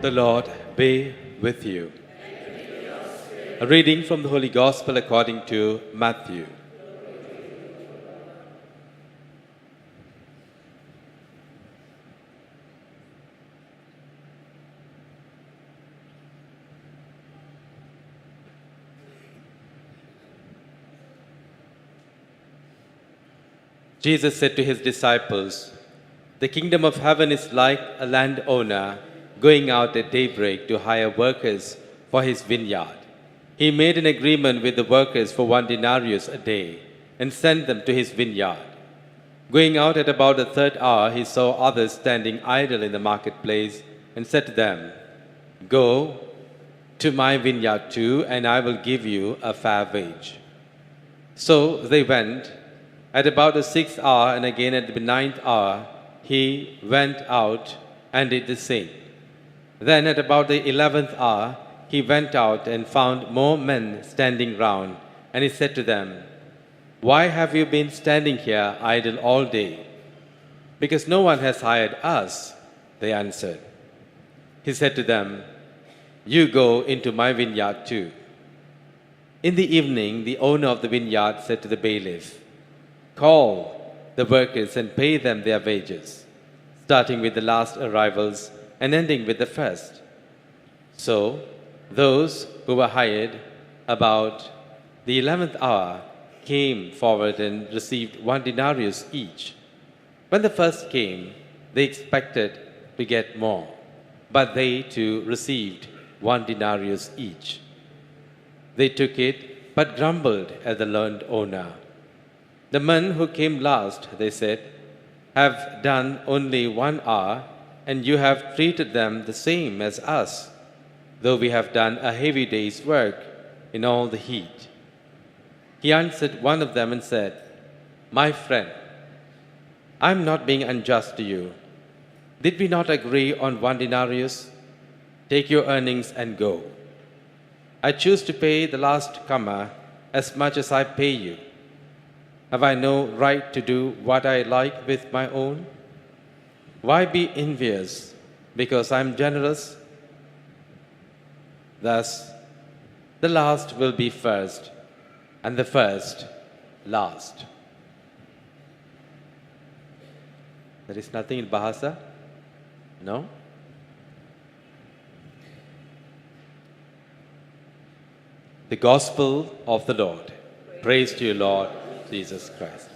The Lord be with you. A reading from the Holy Gospel according to Matthew. Jesus said to his disciples, "The kingdom of heaven is like a landowner going out at daybreak to hire workers for his vineyard. He made an agreement with the workers for 1 denarius a day and sent them to his vineyard. Going out at about the third hour, he saw others standing idle in the marketplace and said to them, 'Go to my vineyard too, and I will give you a fair wage.' So they went. At about the 6th hour and again at the 9th hour, he went out and did the same. Then at about the 11th hour, he went out and found more men standing round, and he said to them, 'Why have you been standing here idle all day?' 'Because no one has hired us,' they answered. He said to them, 'You go into my vineyard too.' In the evening, the owner of the vineyard said to the bailiff, 'Call the workers and pay them their wages, starting with the last arrivals and ending with the first.' So those who were hired about the 11th hour came forward and received 1 denarius each. When the first came, they expected to get more, but they too received 1 denarius each. They took it, but grumbled at the landowner. 'The men who came last,' they said, 'have done only 1 hour, and you have treated them the same as us, though we have done a heavy day's work in all the heat.' He answered one of them and said, 'My friend, I am not being unjust to you. Did we not agree on 1 denarius? Take your earnings and go. I choose to pay the last comer as much as I pay you. Have I no right to do what I like with my own? Why be envious because I am generous? Thus, the last will be first, and the first last." There is nothing in Bahasa? No? The Gospel of the Lord. Praise to you, Lord Jesus Christ.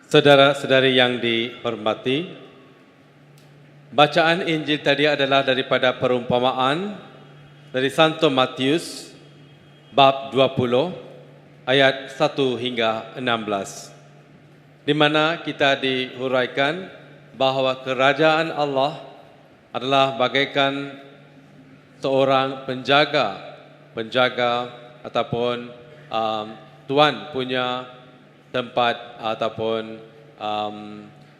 Saudara-saudari yang dihormati, bacaan Injil tadi adalah daripada perumpamaan dari Santo Matius bab 20 ayat 1 hingga 16, di mana kita dihuraikan bahwa kerajaan Allah adalah bagaikan seorang penjaga ataupun tuan punya tempat ataupun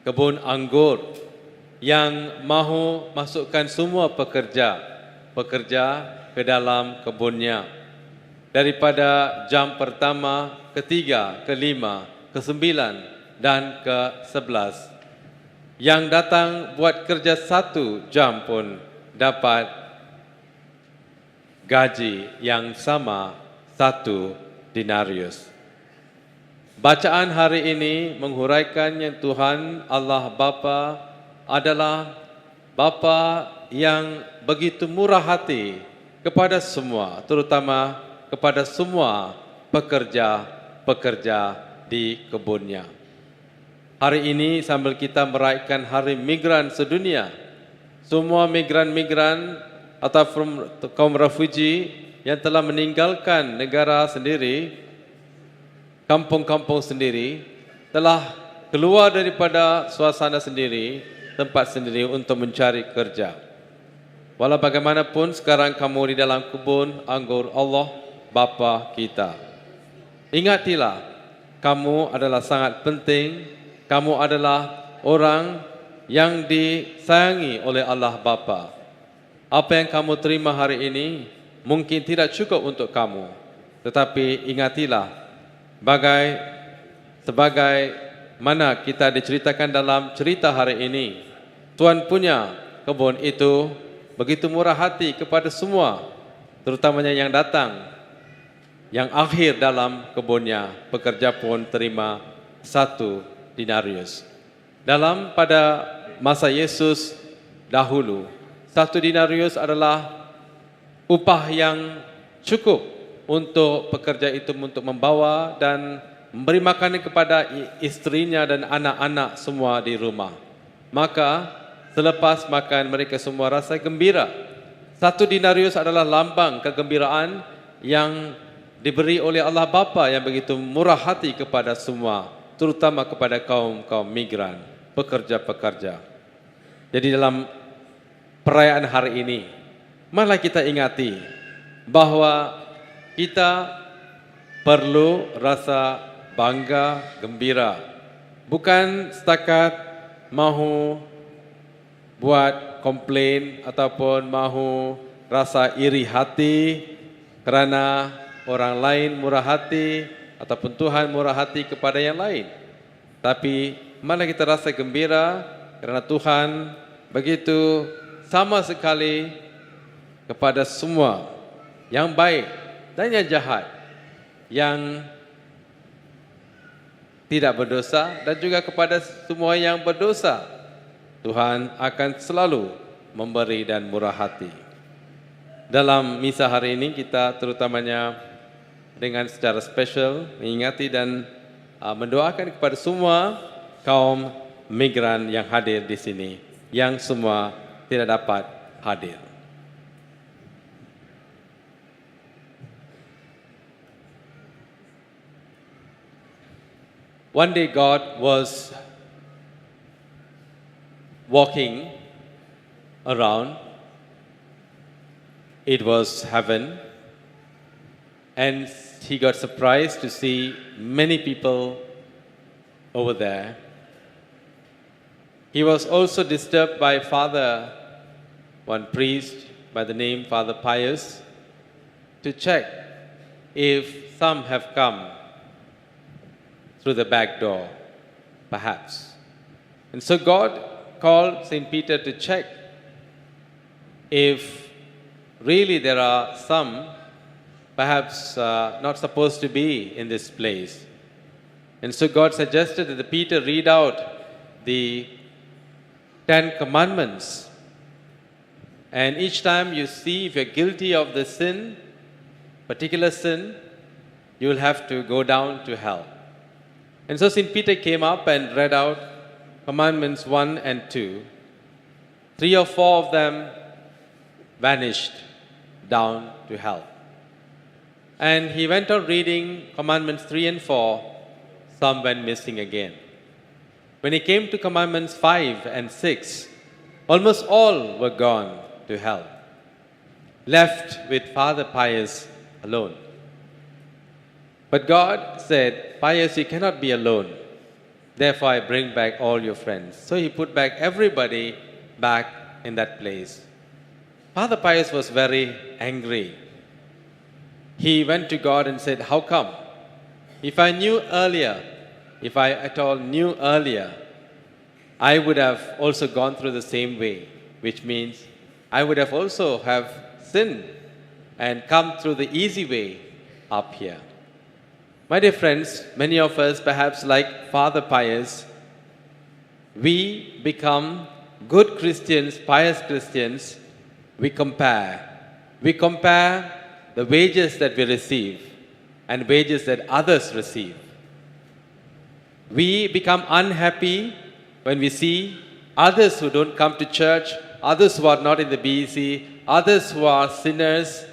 kebun anggur yang mahu masukkan semua pekerja ke dalam kebunnya. Daripada jam pertama, ketiga, kelima, kesembilan, dan ke-11. Yang datang buat kerja 1 jam pun dapat gaji yang sama 1 denarius. Bacaan hari ini menghuraikan yang Tuhan Allah Bapa adalah Bapa yang begitu murah hati kepada semua, terutama kepada semua pekerja di kebunnya. Hari ini sambil kita merayakan Hari Migran Sedunia, semua migran-migran atau kaum refugee yang telah meninggalkan negara sendiri, kampung-kampung sendiri, telah keluar daripada suasana sendiri, tempat sendiri untuk mencari kerja. Walau bagaimanapun sekarang kamu di dalam kebun anggur Allah, Bapa kita. Ingatilah, kamu adalah sangat penting, kamu adalah orang yang disayangi oleh Allah Bapa. Apa yang kamu terima hari ini mungkin tidak cukup untuk kamu, tetapi ingatilah, sebagai mana kita diceritakan dalam cerita hari ini, Tuhan punya kebun itu begitu murah hati kepada semua, terutamanya yang datang, yang akhir dalam kebunnya, pekerja pun terima 1 denarius. Pada masa Yesus dahulu, 1 denarius adalah upah yang cukup untuk pekerja itu untuk membawa dan memberi makanan kepada istrinya dan anak-anak semua di rumah. Maka selepas makan mereka semua rasa gembira. 1 denarius adalah lambang kegembiraan yang diberi oleh Allah Bapa yang begitu murah hati kepada semua, terutama kepada kaum migran, pekerja-pekerja. Jadi dalam perayaan hari ini, marilah kita ingati bahwa kita perlu rasa bangga, gembira. Bukan setakat mahu buat komplain ataupun mahu rasa iri hati kerana orang lain murah hati ataupun Tuhan murah hati kepada yang lain. Tapi marilah kita rasa gembira kerana Tuhan begitu sama sekali kepada semua yang baik dan yang jahat, yang tidak berdosa dan juga kepada semua yang berdosa. Tuhan akan selalu memberi dan murah hati. Dalam misa hari ini kita terutamanya dengan secara spesial mengingati dan mendoakan kepada semua kaum migran yang hadir di sini, yang semua tidak dapat hadir. One day God was walking around. It was heaven, and he got surprised to see many people over there. He was also disturbed by one priest by the name Father Pius, to check if some have come through the back door, perhaps. And so God called St. Peter to check if really there are some perhaps not supposed to be in this place. And so God suggested that Peter read out the 10 commandments. And each time you see if you're guilty of the sin, particular sin, you will have to go down to hell. And so St. Peter came up and read out commandments 1 and 2. 3 or 4 of them vanished down to hell. And he went on reading commandments 3 and 4, some went missing again. When he came to commandments 5 and 6, almost all were gone to hell, left with Father Pius alone. But God said, Pius, you cannot be alone. Therefore, I bring back all your friends. So he put back everybody back in that place. Father Pius was very angry. He went to God and said, how come? If I at all knew earlier, I would have also gone through the same way, which means I would have also have sinned and come through the easy way up here. My dear friends, many of us, perhaps like Father Pius, we become good Christians, pious Christians. We compare the wages that we receive and wages that others receive. We become unhappy when we see others who don't come to church, others who are not in the BEC, others who are sinners,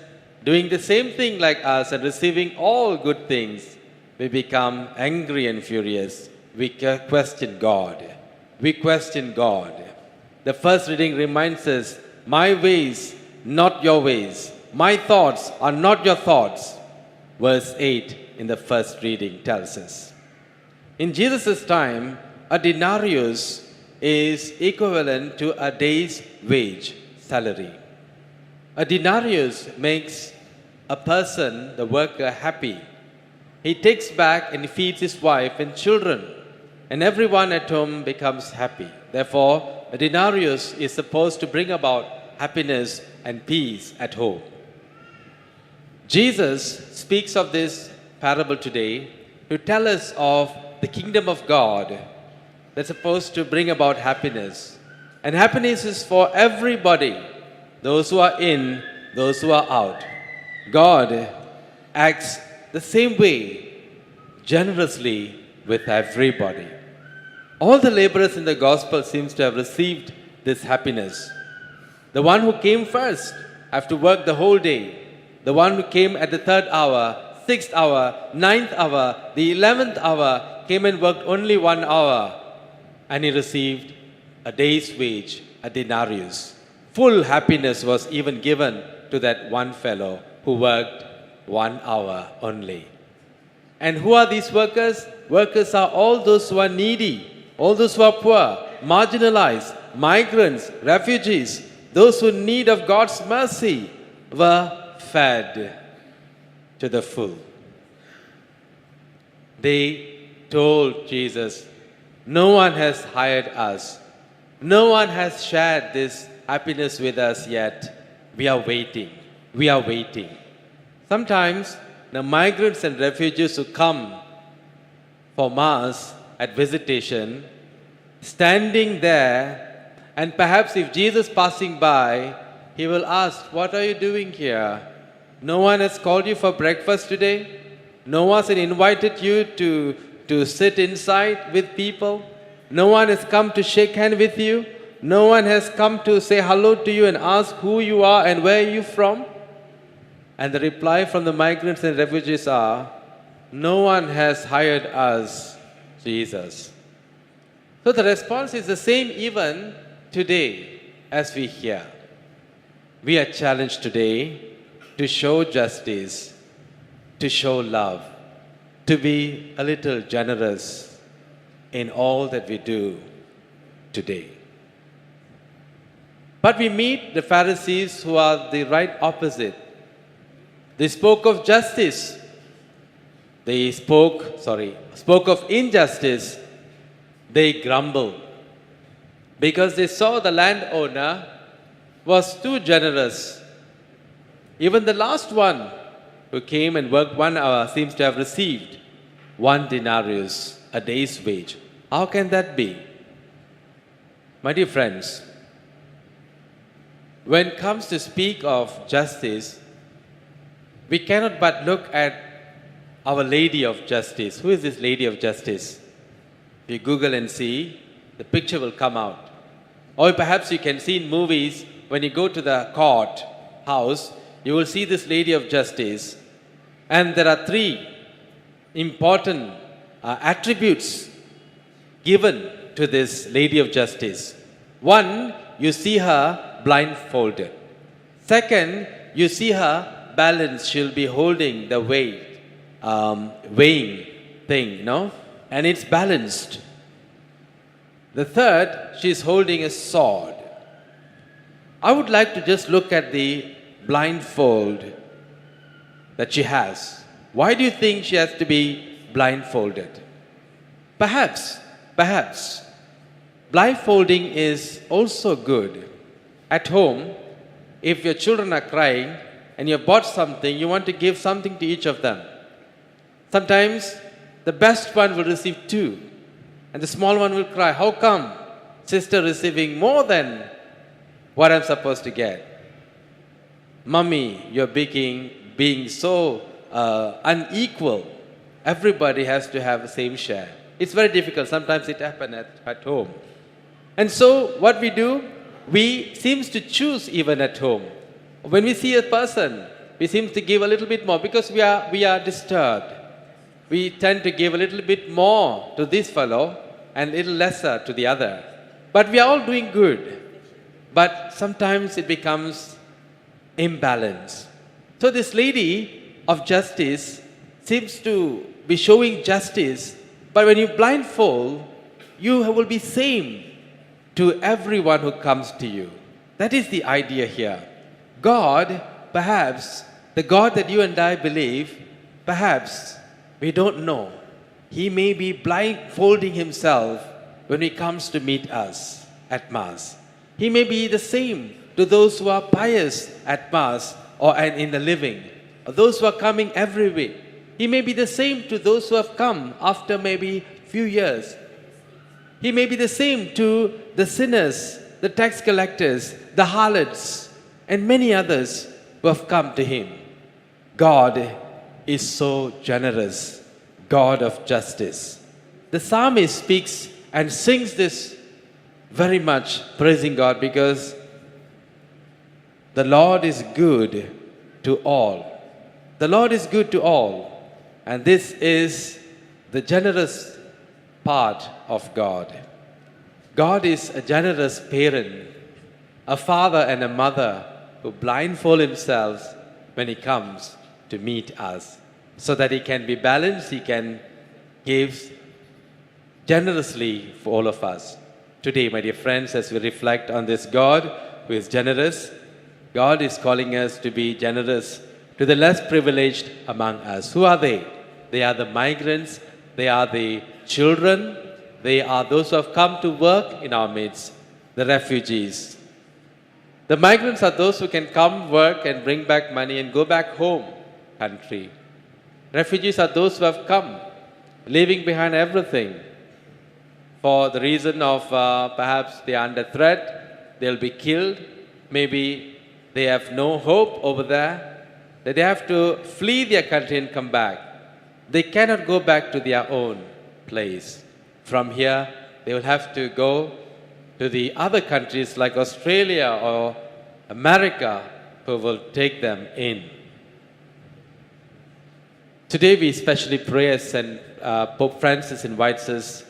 doing the same thing like us and receiving all good things. We become angry and furious. We question God. The first reading reminds us, my ways, not your ways. My thoughts are not your thoughts. Verse 8 in the first reading tells us. In Jesus' time, a denarius is equivalent to a day's wage, salary. A denarius makes a person, the worker, happy. He takes back and feeds his wife and children, and everyone at home becomes happy. Therefore, a denarius is supposed to bring about happiness and peace at home. Jesus speaks of this parable today to tell us of the kingdom of God that's supposed to bring about happiness. And happiness is for everybody, those who are in, those who are out. God acts the same way, generously with everybody. All the laborers in the gospel seems to have received this happiness. The one who came first have to work the whole day. The one who came at the 3rd hour, 6th hour, 9th hour, the 11th hour, came and worked only 1 hour, and he received a day's wage, a denarius. Full happiness was even given to that one fellow who worked 1 hour only. And who are these workers? Workers are all those who are needy, all those who are poor, marginalized, migrants, refugees, those who in need of God's mercy were fed to the full. They told Jesus, no one has hired us. No one has shared this happiness with us yet. We are waiting. We are waiting. Sometimes the migrants and refugees who come for Mass at visitation, standing there, and perhaps if Jesus passing by, he will ask, what are you doing here? No one has called you for breakfast today? No one has invited you to sit inside with people? No one has come to shake hands with you? No one has come to say hello to you and ask who you are and where you're from? And the reply from the migrants and refugees are, no one has hired us, Jesus. So the response is the same even today as we hear. We are challenged today to show justice, to show love, to be a little generous in all that we do today. But we meet the Pharisees who are the right opposite. They spoke of justice. They spoke of injustice. They grumbled because they saw the landowner was too generous. Even the last one who came and worked 1 hour seems to have received 1 denarius, a day's wage. How can that be? My dear friends, when it comes to speak of justice, we cannot but look at our Lady of Justice. Who is this Lady of Justice? If you Google and see, the picture will come out. Or perhaps you can see in movies, when you go to the court house, you will see this Lady of Justice. And there are 3 important attributes given to this Lady of Justice. 1, you see her blindfolded. 2nd, you see her balanced. She'll be holding the weighing thing, no? And it's balanced. The 3rd, she's holding a sword. I would like to just look at the blindfold that she has. Why do you think she has to be blindfolded? Perhaps, blindfolding is also good. At home, if your children are crying and you have bought something, you want to give something to each of them. Sometimes the best one will receive 2 and the small one will cry, how come sister receiving more than what I'm supposed to get? Mommy, you're being so unequal. Everybody has to have the same share. It's very difficult. Sometimes it happens at home. And so what we do, we seems to choose even at home. When we see a person, we seem to give a little bit more because we are disturbed. We tend to give a little bit more to this fellow and a little lesser to the other. But we are all doing good. But sometimes it becomes imbalance. So this Lady of Justice seems to be showing justice, but when you blindfold, you will be same to everyone who comes to you. That is the idea here. God, perhaps, the God that you and I believe, perhaps we don't know. He may be blindfolding himself when he comes to meet us at Mass. He may be the same to those who are pious at Mass or and in the living, or those who are coming every week. He may be the same to those who have come after maybe few years. He may be the same to the sinners, the tax collectors, the harlots, and many others who have come to him. God is so generous, God of justice. The psalmist speaks and sings this very much, praising God, because the Lord is good to all. The Lord is good to all. And this is the generous part of God. God is a generous parent, a father and a mother who blindfold himself when he comes to meet us, so that he can be balanced, he can give generously for all of us. Today, my dear friends, as we reflect on this God who is generous, God is calling us to be generous to the less privileged among us. Who are they? They are the migrants, they are the children, they are those who have come to work in our midst, the refugees. The migrants are those who can come, work, and bring back money and go back home country. Refugees are those who have come, leaving behind everything for the reason of perhaps they are under threat, they'll be killed, maybe they have no hope over there, that they have to flee their country and come back. They cannot go back to their own place. From here, they will have to go to the other countries like Australia or America, who will take them in. Today we especially pray and Pope Francis invites us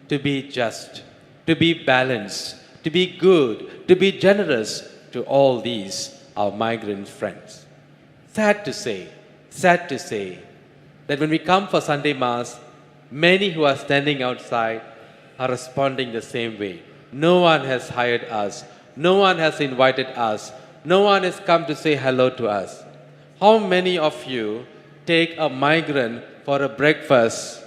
to be just, to be balanced, to be good, to be generous to all these, our migrant friends. Sad to say that when we come for Sunday Mass, many who are standing outside are responding the same way. No one has hired us. No one has invited us. No one has come to say hello to us. How many of you take a migrant for a breakfast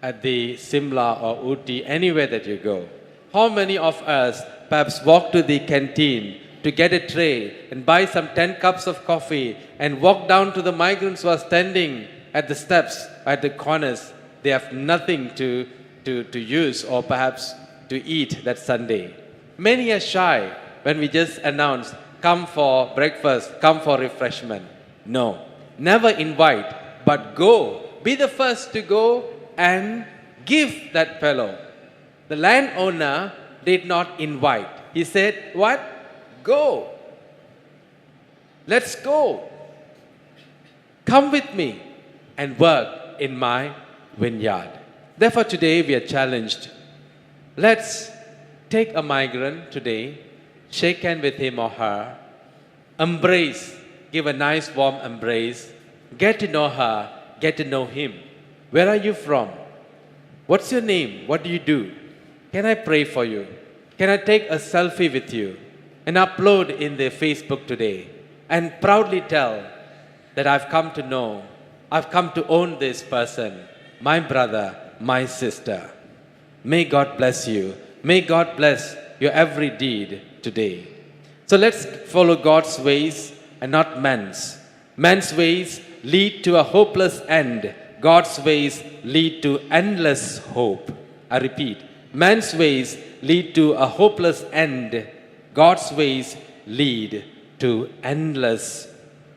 at the Simla or Uti, anywhere that you go? How many of us perhaps walk to the canteen to get a tray and buy some 10 cups of coffee and walk down to the migrants who are standing at the steps, at the corners? They have nothing to use or perhaps to eat that Sunday. Many are shy when we just announce, come for breakfast, come for refreshment. No, never invite, but go. Be the first to go and give that fellow. The landowner did not invite. He said, what? Go. Let's go. Come with me and work in my vineyard. Therefore, today we are challenged. Let's take a migrant today, shake hands with him or her, embrace, give a nice warm embrace, get to know her, get to know him. Where are you from? What's your name? What do you do? Can I pray for you? Can I take a selfie with you and upload in the Facebook today and proudly tell that I've come to know, I've come to own this person, my brother, my sister. May God bless you. May God bless your every deed today. So let's follow God's ways and not man's. Man's ways lead to a hopeless end. God's ways lead to endless hope. I repeat, man's ways lead to a hopeless end. God's ways lead to endless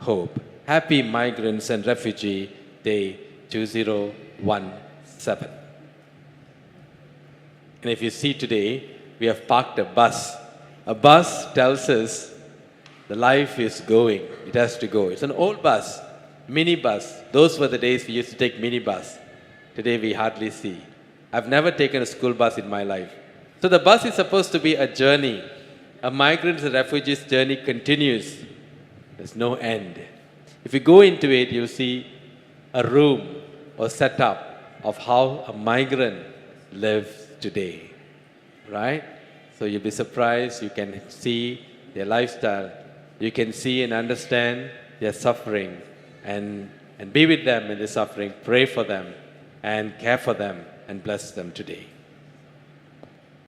hope. Happy Migrants and Refugee Day 2017. And if you see today, we have parked a bus. A bus tells us the life is going. It has to go. It's an old bus, mini bus. Those were the days we used to take mini bus. Today we hardly see. I've never taken a school bus in my life. So the bus is supposed to be a journey. A migrant's and refugee's journey continues. There's no end. If you go into it, you'll see a room or setup of how a migrant lives today, right? So you'll be surprised. You can see their lifestyle. You can see and understand their suffering and be with them in the suffering, pray for them, and care for them and bless them today.